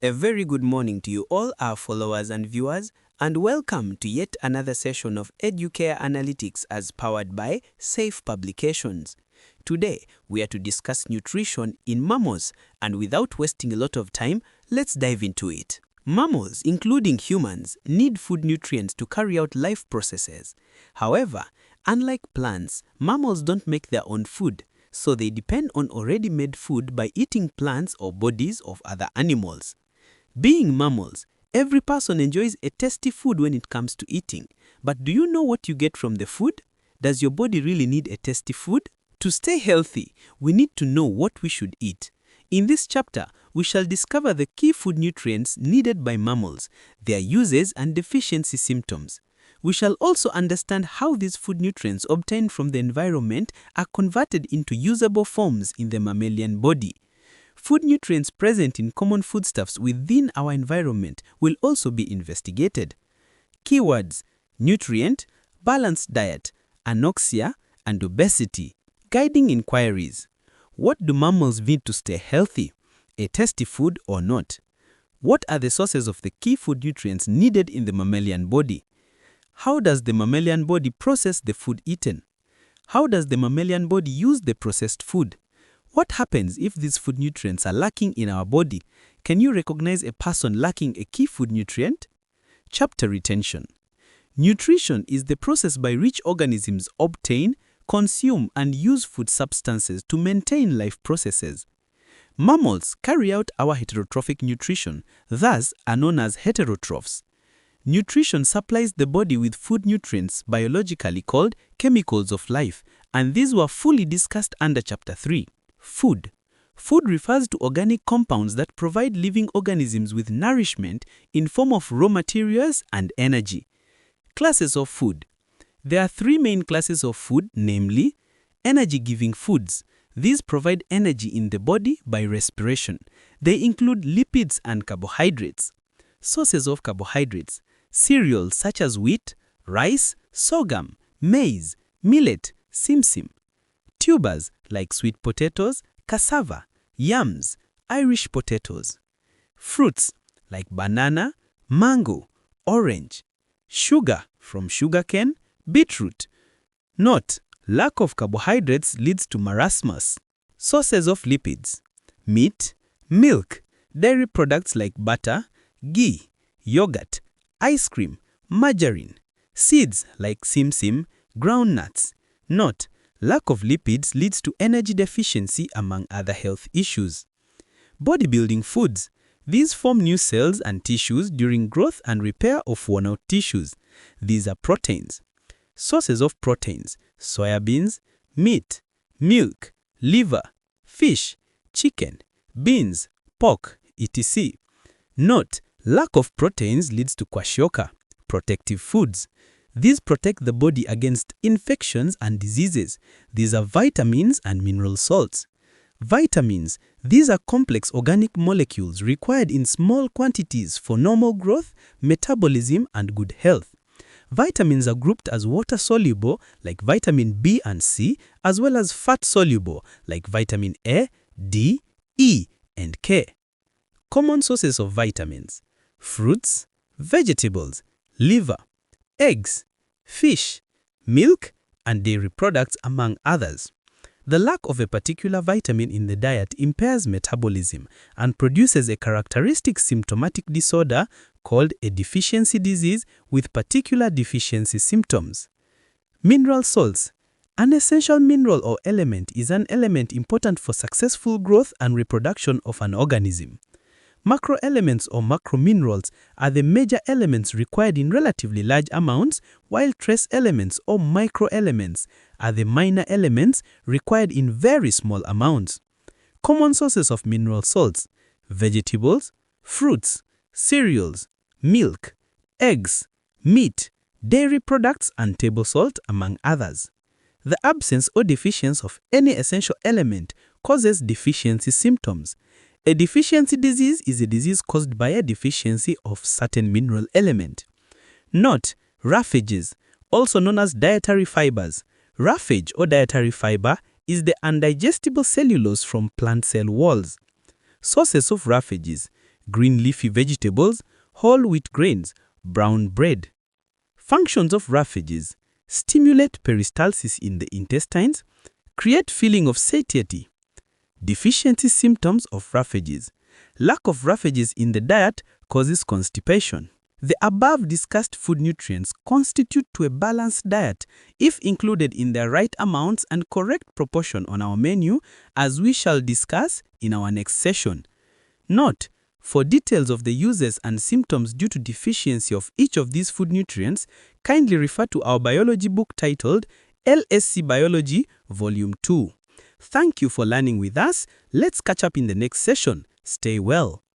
A very good morning to you all our followers and viewers, and welcome to yet another session of Educare Analytics as powered by Safe Publications. Today, we are to discuss nutrition in mammals, and without wasting a lot of time, let's dive into it. Mammals, including humans, need food nutrients to carry out life processes. However, unlike plants, mammals don't make their own food, so they depend on already made food by eating plants or bodies of other animals. Being mammals, every person enjoys a tasty food when it comes to eating. But do you know what you get from the food? Does your body really need a tasty food? To stay healthy, we need to know what we should eat. In this chapter, we shall discover the key food nutrients needed by mammals, their uses and deficiency symptoms. We shall also understand how these food nutrients obtained from the environment are converted into usable forms in the mammalian body. Food nutrients present in common foodstuffs within our environment will also be investigated. Keywords: nutrient, balanced diet, anoxia, and obesity. Guiding inquiries. What do mammals need to stay healthy? A tasty food or not? What are the sources of the key food nutrients needed in the mammalian body? How does the mammalian body process the food eaten? How does the mammalian body use the processed food? What happens if these food nutrients are lacking in our body? Can you recognize a person lacking a key food nutrient? Chapter retention. Nutrition is the process by which organisms obtain, consume, and use food substances to maintain life processes. Mammals carry out our heterotrophic nutrition, thus are known as heterotrophs. Nutrition supplies the body with food nutrients biologically called chemicals of life, and these were fully discussed under Chapter 3. Food. Food refers to organic compounds that provide living organisms with nourishment in form of raw materials and energy. Classes of food. There are three main classes of food, namely, energy-giving foods. These provide energy in the body by respiration. They include lipids and carbohydrates. Sources of carbohydrates. Cereals such as wheat, rice, sorghum, maize, millet, simsim. Tubers like sweet potatoes, cassava, yams, Irish potatoes. Fruits like banana, mango, orange. Sugar from sugarcane, beetroot. Note: lack of carbohydrates leads to marasmus. Sources of lipids: meat, milk, dairy products like butter, ghee, yogurt, ice cream, margarine. Seeds like simsim, groundnuts. Note: lack of lipids leads to energy deficiency among other health issues. Bodybuilding foods. These form new cells and tissues during growth and repair of worn-out tissues. These are proteins. Sources of proteins: soybeans, meat, milk, liver, fish, chicken, beans, pork, etc. Note: lack of proteins leads to kwashiorkor. Protective foods. These protect the body against infections and diseases. These are vitamins and mineral salts. Vitamins. These are complex organic molecules required in small quantities for normal growth, metabolism, and good health. Vitamins are grouped as water-soluble, like vitamin B and C, as well as fat-soluble, like vitamin A, D, E, and K. Common sources of vitamins: fruits, vegetables, liver, eggs, fish, milk, and dairy products, among others. The lack of a particular vitamin in the diet impairs metabolism and produces a characteristic symptomatic disorder called a deficiency disease with particular deficiency symptoms. Mineral salts. An essential mineral or element is an element important for successful growth and reproduction of an organism. Macroelements or macrominerals are the major elements required in relatively large amounts, while trace elements or microelements are the minor elements required in very small amounts. Common sources of mineral salts: vegetables, fruits, cereals, milk, eggs, meat, dairy products, and table salt, among others. The absence or deficiency of any essential element causes deficiency symptoms. A deficiency disease is a disease caused by a deficiency of certain mineral element. Note: raffages, also known as dietary fibers. Roughage or dietary fiber is the undigestible cellulose from plant cell walls. Sources of roughages: green leafy vegetables, whole wheat grains, brown bread. Functions of raffages: stimulate peristalsis in the intestines, create feeling of satiety. Deficiency symptoms of raffages: lack of raffages in the diet causes constipation. The above discussed food nutrients constitute to a balanced diet if included in their right amounts and correct proportion on our menu, as we shall discuss in our next session. Note: for details of the uses and symptoms due to deficiency of each of these food nutrients, kindly refer to our biology book titled LSC Biology Volume 2. Thank you for learning with us. Let's catch up in the next session. Stay well.